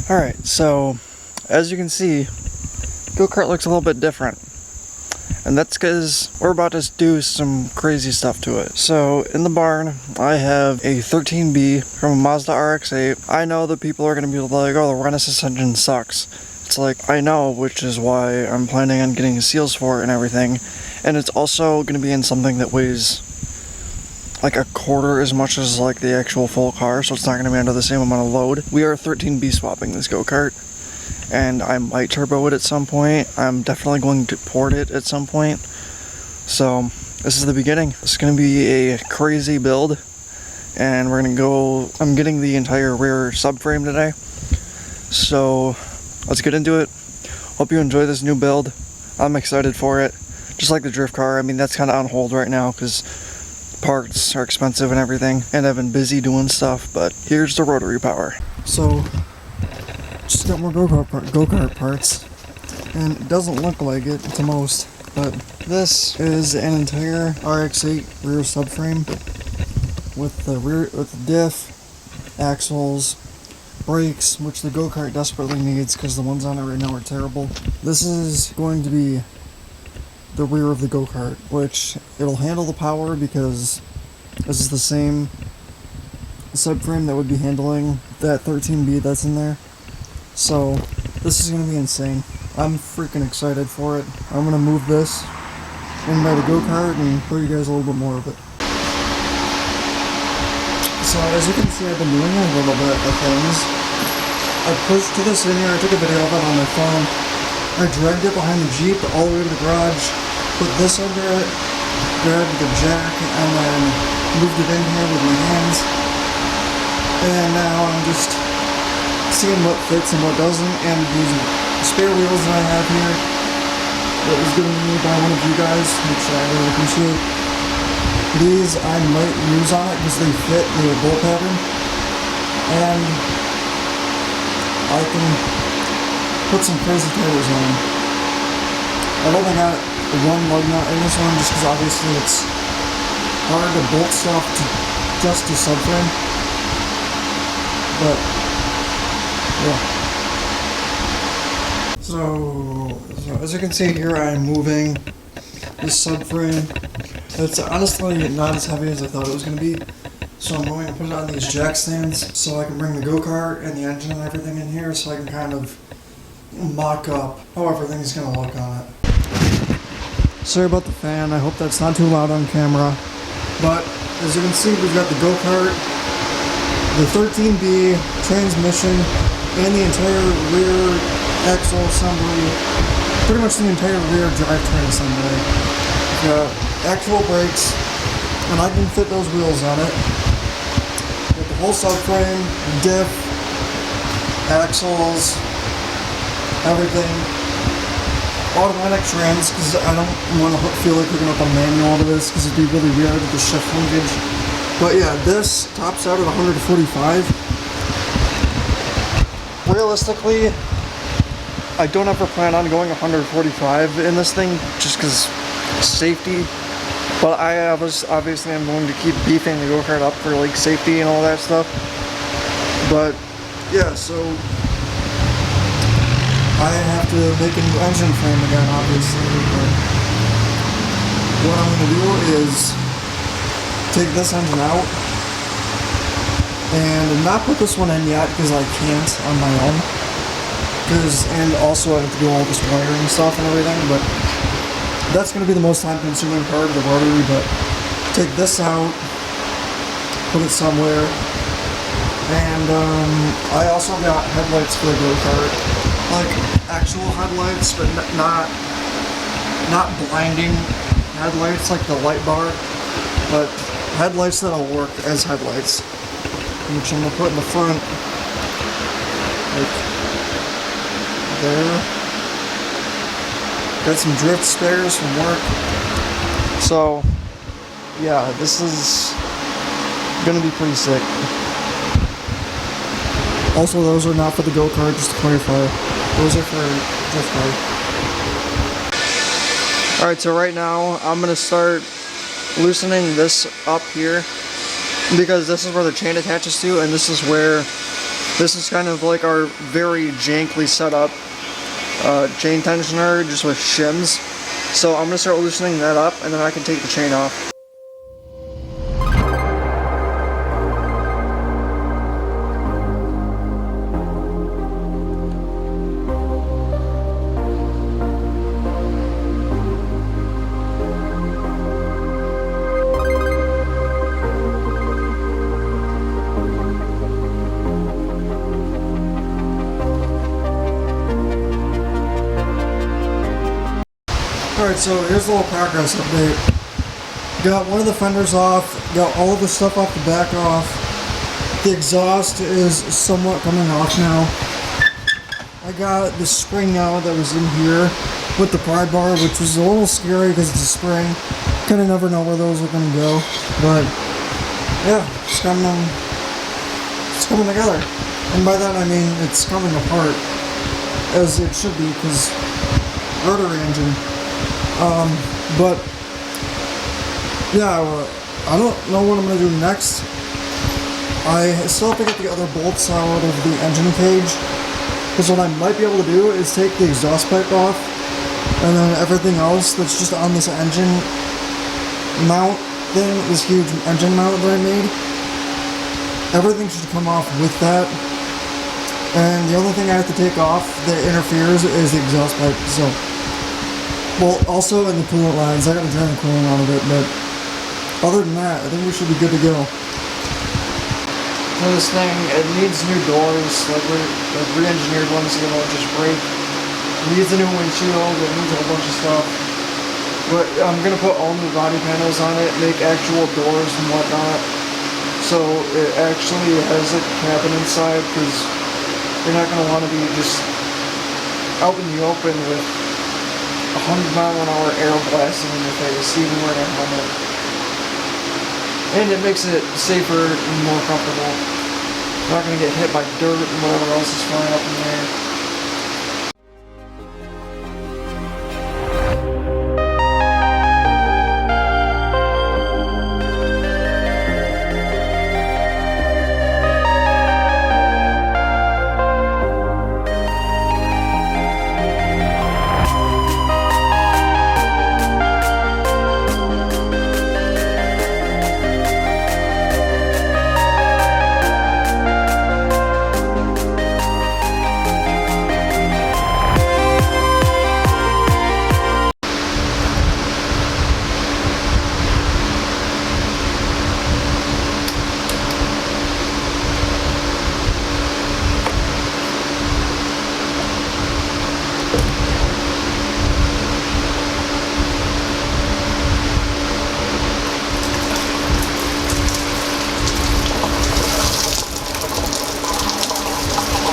Alright, so as you can see, Gokart looks a little bit different. And that's because we're about to do some crazy stuff to it. So in the barn, I have a 13B from a Mazda RX-8. I know that people are going to be like, oh, the Renesas engine sucks. It's like, I know, which is why I'm planning on getting seals for it and everything. And it's also going to be in something that weighs like a quarter as much as like the actual full car, so it's not going to be under the same amount of load. We are 13B swapping this Gokart, and I might turbo it at some point. I'm definitely going to port it at some point. So this is the beginning. This is going to be a crazy build, and we're going to go. I'm getting the entire rear subframe today, so let's get into it. Hope you enjoy this new build. I'm excited for it. Just like the drift car, I mean, that's kind of on hold right now because parts are expensive and everything, and I've been busy doing stuff, but here's the rotary power. So, just got more Gokart parts, and it doesn't look like it to most, but this is an entire RX-8 rear subframe with the diff, axles, brakes, which the Gokart desperately needs because the ones on it right now are terrible. This is going to be the rear of the Gokart, which it'll handle the power because this is the same subframe that would be handling that 13B that's in there. So this is going to be insane. I'm freaking excited for it. I'm going to move this in by the Gokart and show you guys a little bit more of it. So as you can see, I've been doing a little bit of things. I pushed this in here, I took a video of it on my phone. I dragged it behind the Jeep all the way to the garage, put this under it, grabbed the jack, and then moved it in here with my hands. And now I'm just seeing what fits and what doesn't, and these spare wheels that I have here that was given to me by one of you guys, which I really appreciate. These I might use on it because they fit the bolt pattern, and I can put some crazy tires on. I've only got one lug nut in this one just because obviously it's hard to bolt stuff to just a subframe. But yeah. So as you can see here, I'm moving this subframe. It's honestly not as heavy as I thought it was going to be. So I'm going to put it on these jack stands so I can bring the Gokart and the engine and everything in here so I can kind of mock up how everything's going to look on it. Sorry about the fan, I hope that's not too loud on camera. But as you can see, we've got the Gokart, the 13B transmission, and the entire rear axle assembly, pretty much the entire rear drivetrain assembly. We've got actual brakes, and I can fit those wheels on it. With the whole subframe, diff, axles, everything. Automatic trans, because I don't want to feel like hooking up a manual to this, because it'd be really weird with the shift linkage. But yeah, this tops out at 145. Realistically, I don't ever plan on going 145 in this thing, just because safety. But obviously I'm going to keep beefing the Gokart up for like safety and all that stuff. But yeah, so I have to make a new engine frame again, obviously, but what I'm going to do is take this engine out and not put this one in yet because I can't on my own, and also I have to do all this wiring stuff and everything, but that's going to be the most time consuming part of the rotary. But take this out, put it somewhere, and I also got headlights for the Gokart. Like actual headlights, but not blinding headlights like the light bar, but headlights that'll work as headlights, which I'm gonna put in the front, like there. Got some drift spares from work. So yeah, this is gonna be pretty sick. Also, those are not for the Gokart, just to clarify. Those are for drift car. Alright, so right now I'm going to start loosening this up here because this is where the chain attaches to, and this is where This is kind of like our very jankly set up chain tensioner, just with shims. So I'm gonna start loosening that up, and then I can take the chain off. Alright, so here's a little progress update. Got one of the fenders off, got all of the stuff off the back off. The exhaust is somewhat coming off now. I got the spring now that was in here with the pry bar, which was a little scary because it's a spring. Kind of never know where those are going to go. But yeah, it's coming together. And by that I mean it's coming apart, as it should be, because rotary engine. But yeah, I don't know what I'm going to do next. I still have to get the other bolts out of the engine cage, because what I might be able to do is take the exhaust pipe off, and then everything else that's just on this engine mount thing, this huge engine mount that I made, everything should come off with that. And the only thing I have to take off that interferes is the exhaust pipe. So, well, also in the coolant lines, I gotta drain the coolant out of it, but other than that, I think we should be good to go. So this thing, it needs new doors, like re-engineered ones, you know, just break. It needs a new windshield, it needs a whole bunch of stuff. But I'm gonna put all new body panels on it, make actual doors and whatnot. So it actually has a cabin inside, because you're not gonna want to be just out in the open with 100-mile-an-hour air blasting in your face, even wearing a helmet. And it makes it safer and more comfortable. You're not going to get hit by dirt and whatever else is flying up in the air.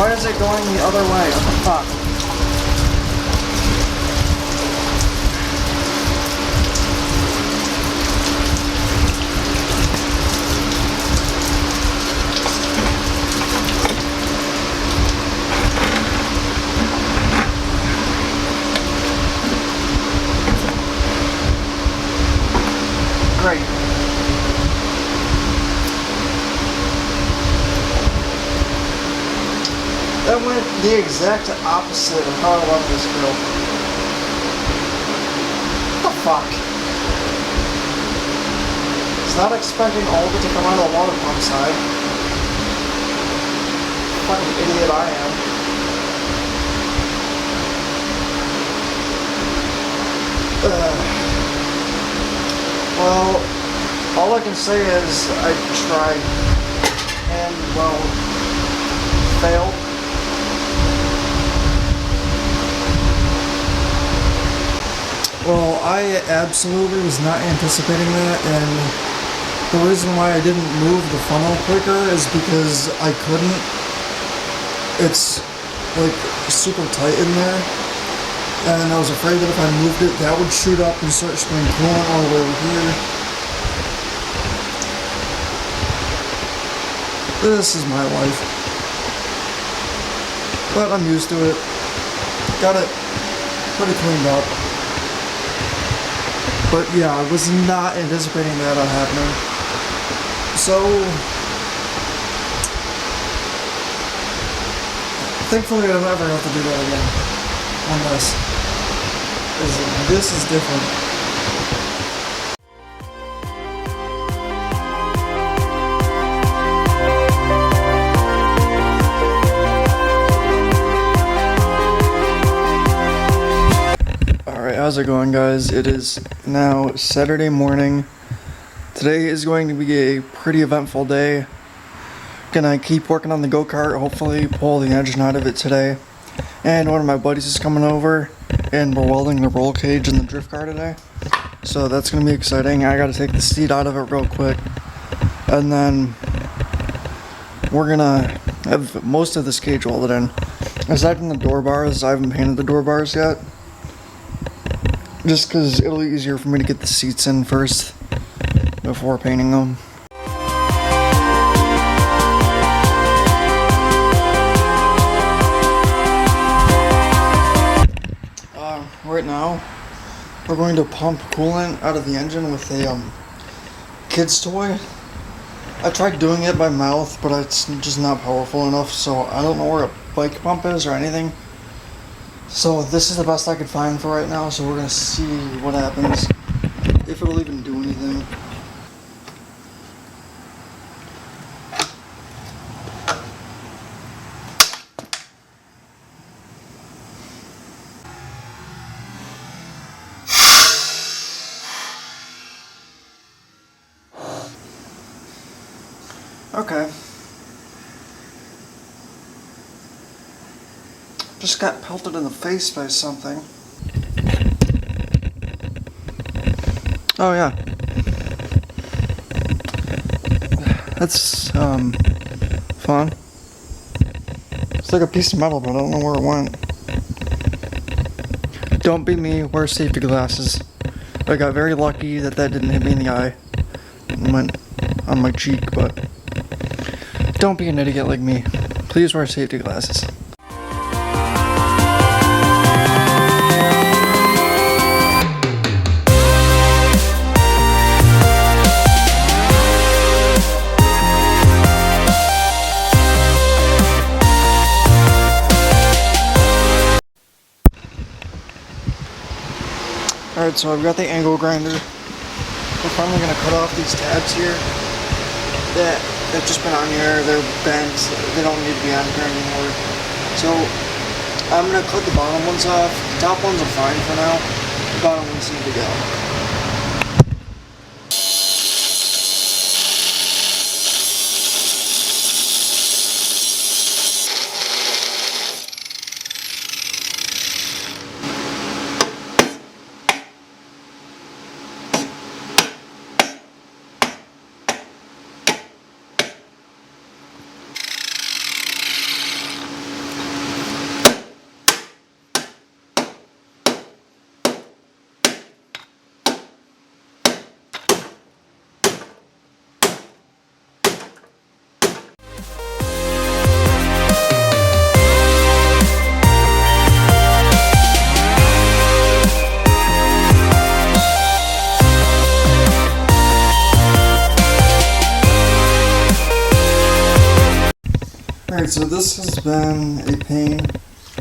Why is it going the other way? What the fuck? Great. That went the exact opposite of how I love this grill. What the fuck? It's not expecting all of it to come out of the water pump side. Fucking idiot I am. Well, all I can say is I tried and, well, failed. Well, I absolutely was not anticipating that, and the reason why I didn't move the funnel quicker is because I couldn't. It's like super tight in there, and I was afraid that if I moved it, that would shoot up and start spraying coolant all the way over here. This is my life. But I'm used to it. Got it pretty cleaned up. But yeah, I was not anticipating that happening. So Thankfully, I don't ever have to do that again on this. 'Cause this is different. Alright, how's it going, guys? It is now Saturday morning. Today is going to be a pretty eventful day. Gonna keep working on the go-kart, hopefully pull the engine out of it today. And one of my buddies is coming over, and we're welding the roll cage in the drift car today. So that's gonna be exciting. I gotta take the seat out of it real quick. And then we're gonna have most of this cage welded in. Aside from the door bars, I haven't painted the door bars yet. Just because it'll be easier for me to get the seats in first before painting them. Right now, we're going to pump coolant out of the engine with a kid's toy. I tried doing it by mouth, but it's just not powerful enough, so I don't know where a bike pump is or anything. So this is the best I could find for right now, so we're going to see what happens, if it'll even do anything. Okay. Just got pelted in the face by something. Oh yeah. That's fun. It's like a piece of metal, but I don't know where it went. Don't be me, wear safety glasses. I got very lucky that didn't hit me in the eye. It went on my cheek, but don't be an idiot like me. Please wear safety glasses. Alright, so I've got the angle grinder. We're finally going to cut off these tabs here they've just been on here, they're bent, they don't need to be on here anymore. So I'm going to cut the bottom ones off. The top ones are fine for now, the bottom ones need to go. Alright, so this has been a pain,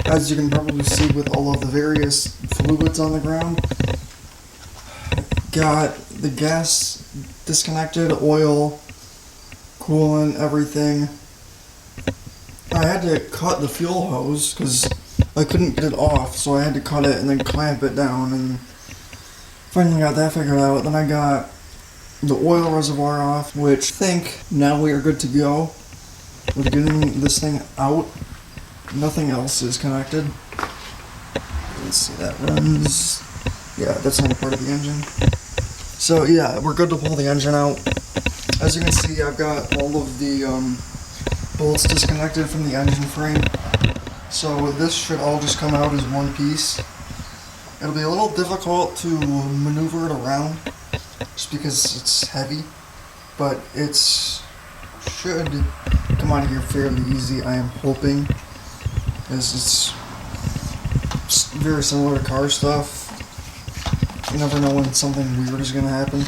as you can probably see with all of the various fluids on the ground. Got the gas disconnected, oil, coolant, everything. I had to cut the fuel hose because I couldn't get it off, so I had to cut it and then clamp it down, and finally got that figured out. Then I got the oil reservoir off, which I think now we are good to go. With getting this thing out, nothing else is connected. Let's see, that runs. Yeah, that's not a part of the engine. So yeah, we're good to pull the engine out. As you can see, I've got all of the bolts disconnected from the engine frame. So this should all just come out as one piece. It'll be a little difficult to maneuver it around, just because it's heavy, but it's should come out of here fairly easy, I am hoping, as it's very similar to car stuff. You never know when something weird is going to happen.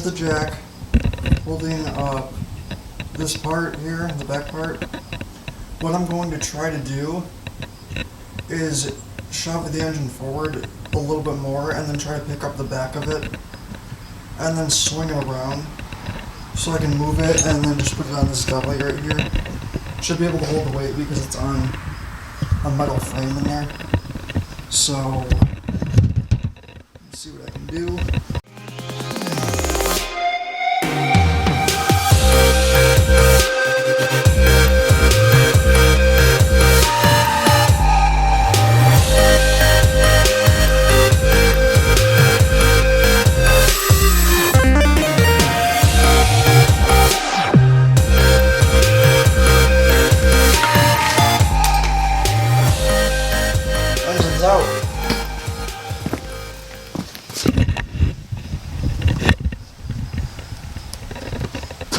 the jack, holding up this part here, the back part. What I'm going to try to do is shove the engine forward a little bit more and then try to pick up the back of it and then swing it around so I can move it and then just put it on this dolly right here. Should be able to hold the weight because it's on a metal frame in there. So, let's see what I can do.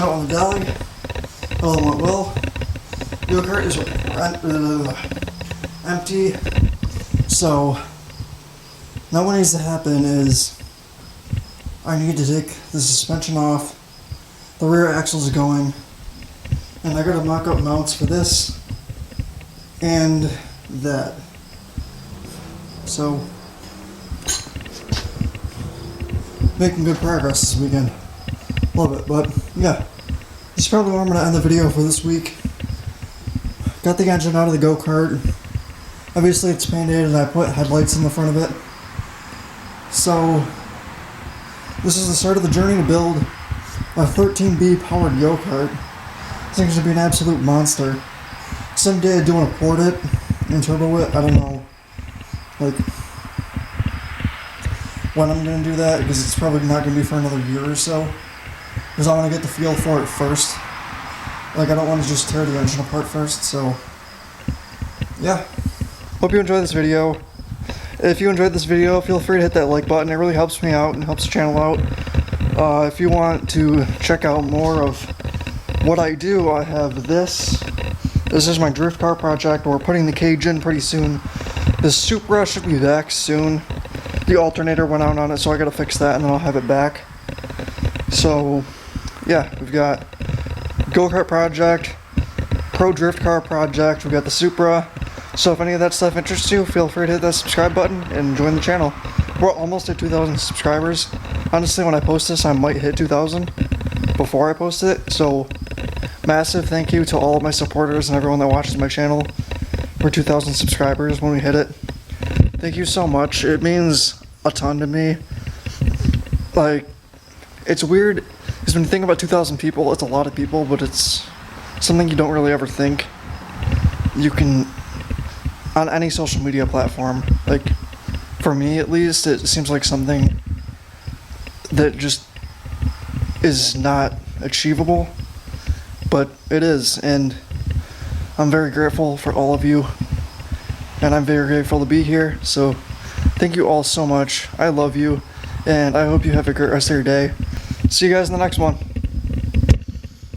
Out on the dolly, all went well. Gokart is empty, so now what needs to happen is I need to take the suspension off, the rear axle is going, and I gotta mock up mounts for this and that. So, making good progress this weekend. Love it, but yeah, this is probably where I'm going to end the video for this week. Got the engine out of the Gokart. Obviously it's painted and I put headlights in the front of it. So, this is the start of the journey to build a 13B powered Gokart. This thing's going to be an absolute monster. Someday I do want to port it and turbo it. I don't know, like, when I'm going to do that, because it's probably not going to be for another year or so. Because I want to get the feel for it first. Like, I don't want to just tear the engine apart first, so yeah. Hope you enjoyed this video. If you enjoyed this video, feel free to hit that like button. It really helps me out and helps the channel out. If you want to check out more of what I do, I have this. This is my drift car project. We're putting the cage in pretty soon. The Supra should be back soon. The alternator went out on it, so I gotta fix that and then I'll have it back. So, yeah, we've got Gokart project, Pro Drift Car project, we've got the Supra. So if any of that stuff interests you, feel free to hit that subscribe button and join the channel. We're almost at 2,000 subscribers. Honestly, when I post this, I might hit 2,000 before I post it. So, massive thank you to all of my supporters and everyone that watches my channel. We're 2,000 subscribers when we hit it. Thank you so much. It means a ton to me. Like, it's weird, because when you think about 2,000 people, it's a lot of people, but it's something you don't really ever think you can, on any social media platform. Like, for me at least, it seems like something that just is not achievable, but it is, and I'm very grateful for all of you, and I'm very grateful to be here, so thank you all so much. I love you, and I hope you have a great rest of your day. See you guys in the next one.